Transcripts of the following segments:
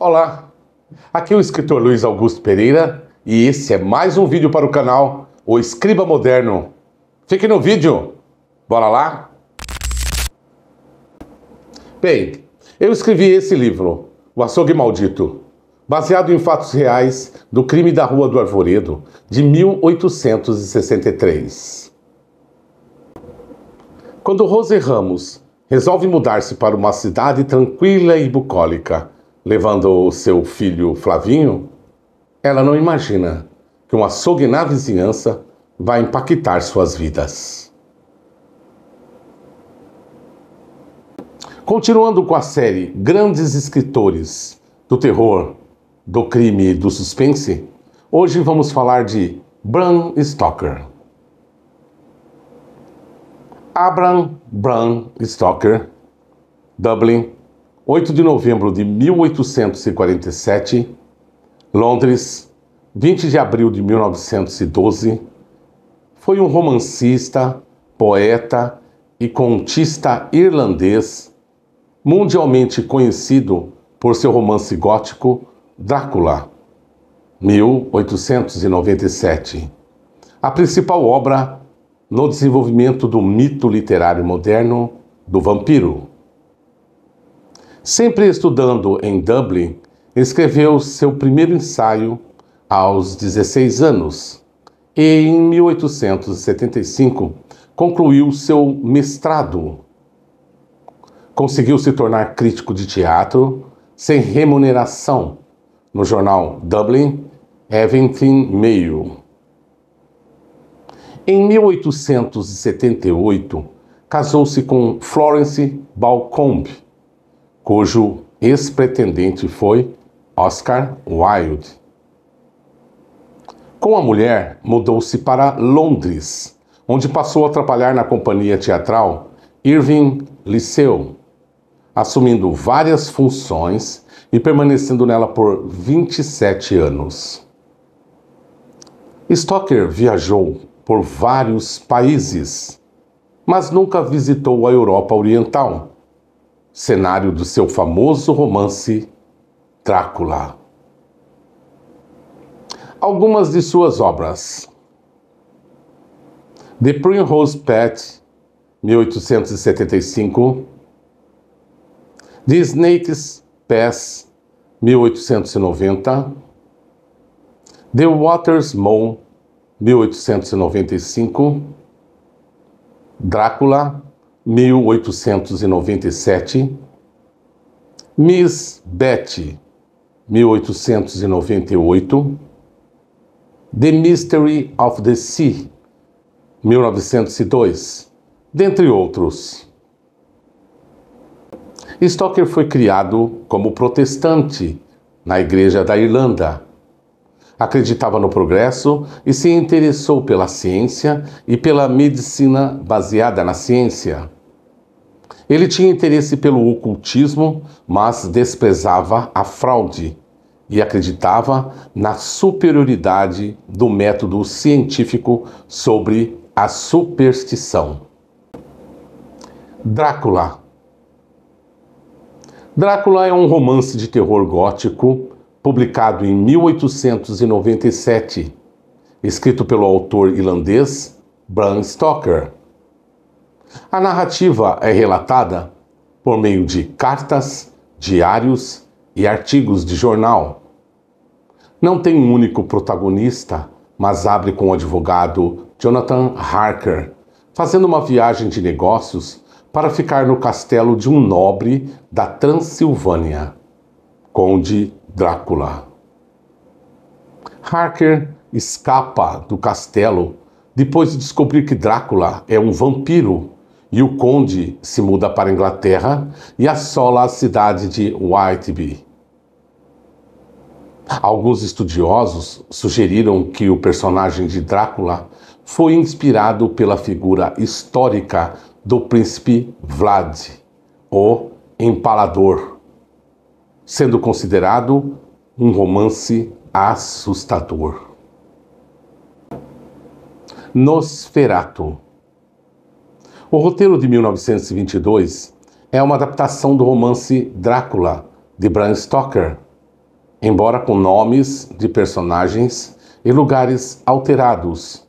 Olá, aqui é o escritor Luiz Augusto Pereira e esse é mais um vídeo para o canal O Escriba Moderno. Fique no vídeo, bora lá? Bem, eu escrevi esse livro, O Açougue Maldito, baseado em fatos reais do crime da Rua do Arvoredo, de 1863. Quando Rose Ramos resolve mudar-se para uma cidade tranquila e bucólica, levando o seu filho Flavinho, ela não imagina que um açougue na vizinhança vai impactar suas vidas. Continuando com a série Grandes Escritores do Terror, do Crime e do Suspense, hoje vamos falar de Bram Stoker. Bram Stoker, Dublin, 8 de novembro de 1847, Londres, 20 de abril de 1912, foi um romancista, poeta e contista irlandês, mundialmente conhecido por seu romance gótico Drácula, 1897, a principal obra no desenvolvimento do mito literário moderno do vampiro. Sempre estudando em Dublin, escreveu seu primeiro ensaio aos 16 anos e, em 1875, concluiu seu mestrado. Conseguiu se tornar crítico de teatro sem remuneração no jornal Dublin Evening Mail. Em 1878, casou-se com Florence Balcombe, cujo ex-pretendente foi Oscar Wilde. Com a mulher, mudou-se para Londres, onde passou a trabalhar na companhia teatral Irving Liceu, assumindo várias funções e permanecendo nela por 27 anos. Stoker viajou por vários países, mas nunca visitou a Europa Oriental, cenário do seu famoso romance Drácula. Algumas de suas obras: The Primrose Path, 1875, The Snake's Path, 1890, The Water's Moon, 1895, Drácula, 1897, Miss Betty, 1898, The Mystery of the Sea, 1902, dentre outros. Stoker foi criado como protestante na Igreja da Irlanda. Acreditava no progresso e se interessou pela ciência e pela medicina baseada na ciência. Ele tinha interesse pelo ocultismo, mas desprezava a fraude e acreditava na superioridade do método científico sobre a superstição. Drácula. Drácula é um romance de terror gótico publicado em 1897, escrito pelo autor irlandês Bram Stoker. A narrativa é relatada por meio de cartas, diários e artigos de jornal. Não tem um único protagonista, mas abre com o advogado Jonathan Harker, fazendo uma viagem de negócios para ficar no castelo de um nobre da Transilvânia, Conde Drácula. Harker escapa do castelo depois de descobrir que Drácula é um vampiro e o conde se muda para a Inglaterra e assola a cidade de Whitby. Alguns estudiosos sugeriram que o personagem de Drácula foi inspirado pela figura histórica do príncipe Vlad, o Empalador, sendo considerado um romance assustador. Nosferatu. O roteiro de 1922 é uma adaptação do romance Drácula, de Bram Stoker, embora com nomes de personagens e lugares alterados,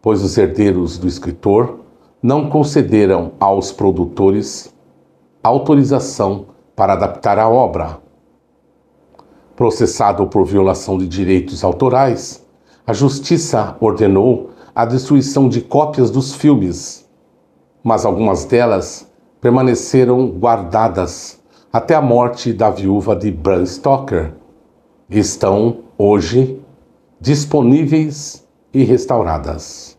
pois os herdeiros do escritor não concederam aos produtores autorização para adaptar a obra. Processado por violação de direitos autorais, a justiça ordenou a destruição de cópias dos filmes, mas algumas delas permaneceram guardadas até a morte da viúva de Bram Stoker e estão, hoje, disponíveis e restauradas.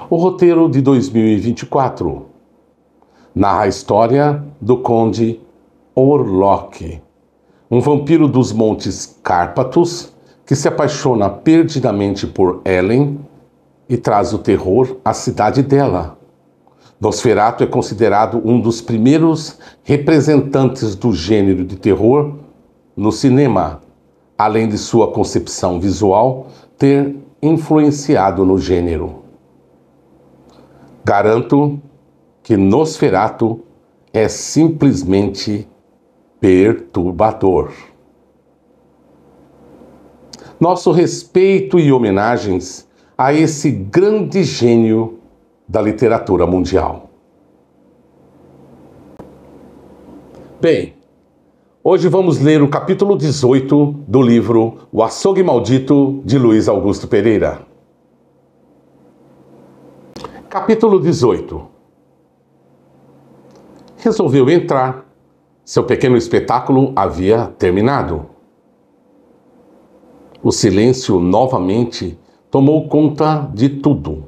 O roteiro de 2024 narra a história do Conde Orlok, um vampiro dos Montes Cárpatos que se apaixona perdidamente por Ellen e traz o terror à cidade dela. Nosferatu é considerado um dos primeiros representantes do gênero de terror no cinema, além de sua concepção visual ter influenciado no gênero. Garanto que Nosferatu é simplesmente perturbador. Nosso respeito e homenagens a esse grande gênio da literatura mundial. Bem, hoje vamos ler o capítulo 18 do livro O Açougue Maldito, de Luiz Augusto Pereira. Capítulo 18. Resolveu entrar. Seu pequeno espetáculo havia terminado. O silêncio novamente tomou conta de tudo.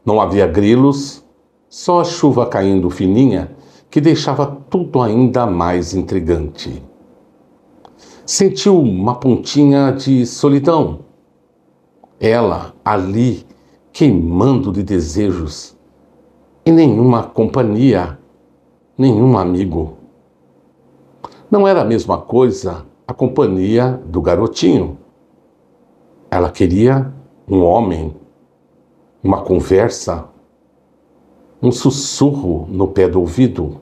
Não havia grilos, só a chuva caindo fininha que deixava tudo ainda mais intrigante. Sentiu uma pontinha de solidão. Ela ali, queimando de desejos, e nenhuma companhia, nenhum amigo. Não era a mesma coisa a companhia do garotinho. Ela queria um homem, uma conversa, um sussurro no pé do ouvido.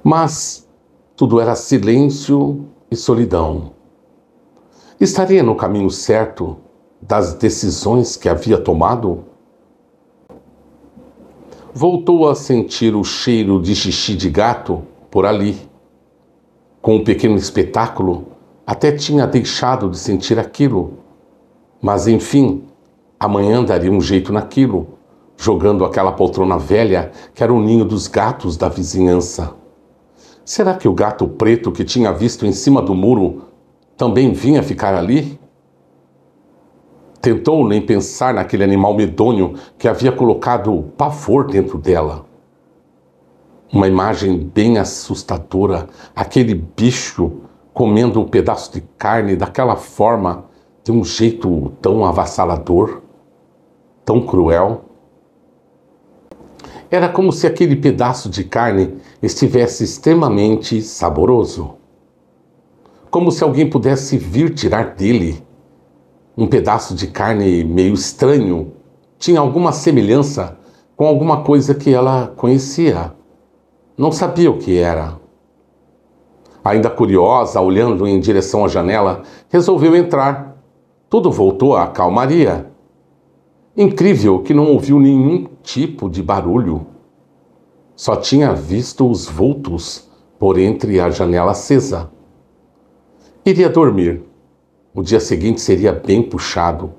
Mas tudo era silêncio e solidão. Estaria no caminho certo das decisões que havia tomado? Voltou a sentir o cheiro de xixi de gato por ali. Com o pequeno espetáculo, até tinha deixado de sentir aquilo. Mas, enfim, amanhã daria um jeito naquilo, jogando aquela poltrona velha que era o ninho dos gatos da vizinhança. Será que o gato preto que tinha visto em cima do muro também vinha ficar ali? Tentou nem pensar naquele animal medonho que havia colocado pavor dentro dela. Uma imagem bem assustadora, aquele bicho comendo um pedaço de carne daquela forma, de um jeito tão avassalador, tão cruel. Era como se aquele pedaço de carne estivesse extremamente saboroso. Como se alguém pudesse vir tirar dele. Um pedaço de carne meio estranho, tinha alguma semelhança com alguma coisa que ela conhecia. Não sabia o que era. Ainda curiosa, olhando em direção à janela, resolveu entrar. Tudo voltou à calmaria. Incrível que não ouviu nenhum tipo de barulho. Só tinha visto os vultos por entre a janela acesa. Iria dormir. O dia seguinte seria bem puxado.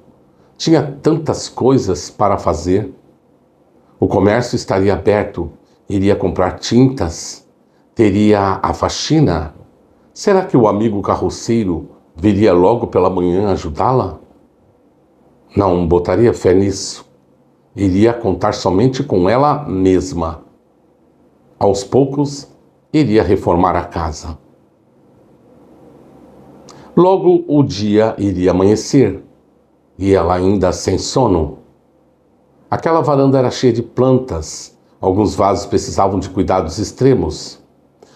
Tinha tantas coisas para fazer. O comércio estaria aberto. Iria comprar tintas. Teria a faxina. Será que o amigo carroceiro viria logo pela manhã ajudá-la? Não botaria fé nisso. Iria contar somente com ela mesma. Aos poucos, iria reformar a casa. Logo o dia iria amanhecer, e ela ainda sem sono. Aquela varanda era cheia de plantas. Alguns vasos precisavam de cuidados extremos.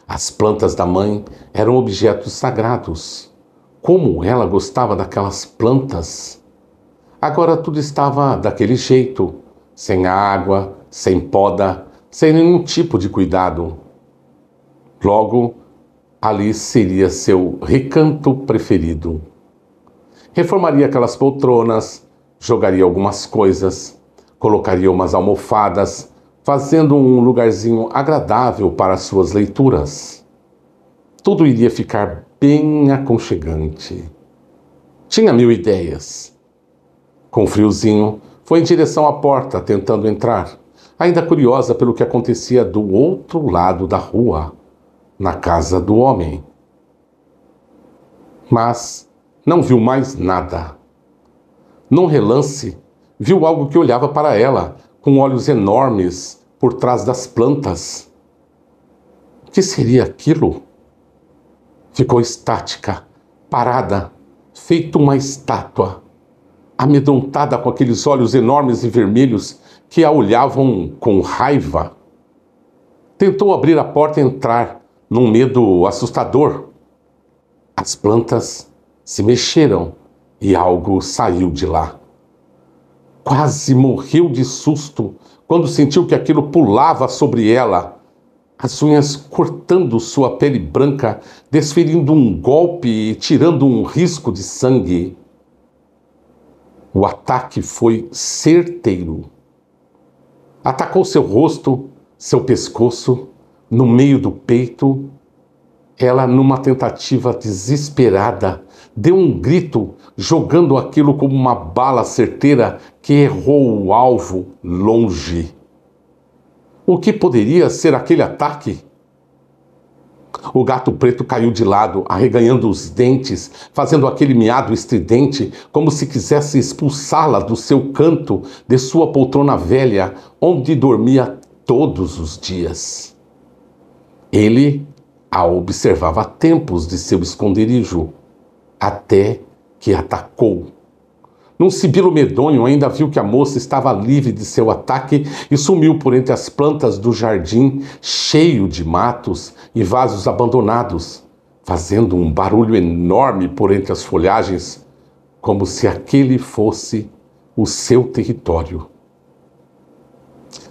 As plantas da mãe eram objetos sagrados. Como ela gostava daquelas plantas! Agora tudo estava daquele jeito, sem água, sem poda, sem nenhum tipo de cuidado. Logo, ali seria seu recanto preferido. Reformaria aquelas poltronas, jogaria algumas coisas, colocaria umas almofadas, fazendo um lugarzinho agradável para suas leituras. Tudo iria ficar bem aconchegante. Tinha 1000 ideias. Com um friozinho, foi em direção à porta, tentando entrar, ainda curiosa pelo que acontecia do outro lado da rua, na casa do homem. Mas não viu mais nada. Num relance, viu algo que olhava para ela, com olhos enormes por trás das plantas. O que seria aquilo? Ficou estática, parada, feito uma estátua, amedrontada com aqueles olhos enormes e vermelhos que a olhavam com raiva. Tentou abrir a porta e entrar, num medo assustador. As plantas se mexeram e algo saiu de lá. Quase morreu de susto quando sentiu que aquilo pulava sobre ela, as unhas cortando sua pele branca, desferindo um golpe e tirando um risco de sangue. O ataque foi certeiro. Atacou seu rosto, seu pescoço, no meio do peito. Ela, numa tentativa desesperada, deu um grito, jogando aquilo como uma bala certeira que errou o alvo longe. O que poderia ser aquele ataque? O gato preto caiu de lado, arreganhando os dentes, fazendo aquele miado estridente, como se quisesse expulsá-la do seu canto, de sua poltrona velha, onde dormia todos os dias. Ele a observava há tempos de seu esconderijo, até que atacou. Num sibilo medonho, ainda viu que a moça estava livre de seu ataque e sumiu por entre as plantas do jardim, cheio de matos e vasos abandonados, fazendo um barulho enorme por entre as folhagens, como se aquele fosse o seu território.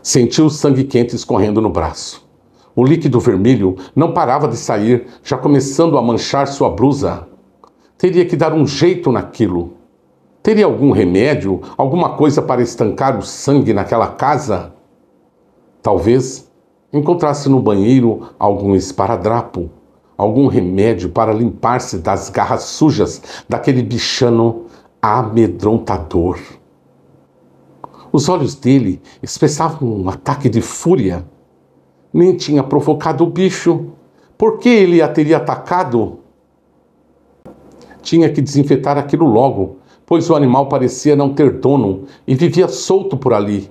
Sentiu o sangue quente escorrendo no braço. O líquido vermelho não parava de sair, já começando a manchar sua blusa. Teria que dar um jeito naquilo. Teria algum remédio, alguma coisa para estancar o sangue naquela casa? Talvez encontrasse no banheiro algum esparadrapo, algum remédio para limpar-se das garras sujas daquele bichano amedrontador. Os olhos dele expressavam um ataque de fúria. Nem tinha provocado o bicho. Por que ele a teria atacado? Tinha que desinfetar aquilo logo, pois o animal parecia não ter dono e vivia solto por ali,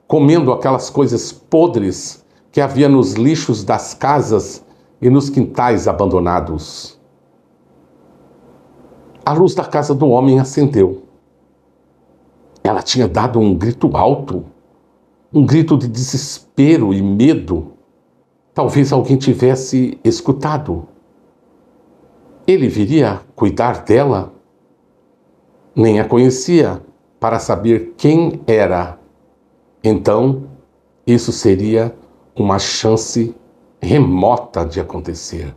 comendo aquelas coisas podres que havia nos lixos das casas e nos quintais abandonados. A luz da casa do homem acendeu. Ela tinha dado um grito alto, um grito de desespero e medo. Talvez alguém tivesse escutado. Ele viria cuidar dela? Nem a conhecia para saber quem era. Então, isso seria uma chance remota de acontecer.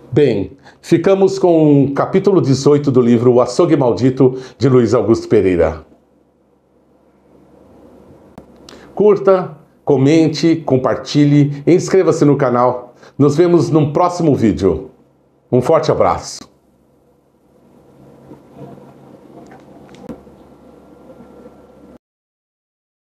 Bem, ficamos com o capítulo 18 do livro O Açougue Maldito, de Luiz Augusto Pereira. Curta, comente, compartilhe e inscreva-se no canal. Nos vemos num próximo vídeo. Um forte abraço.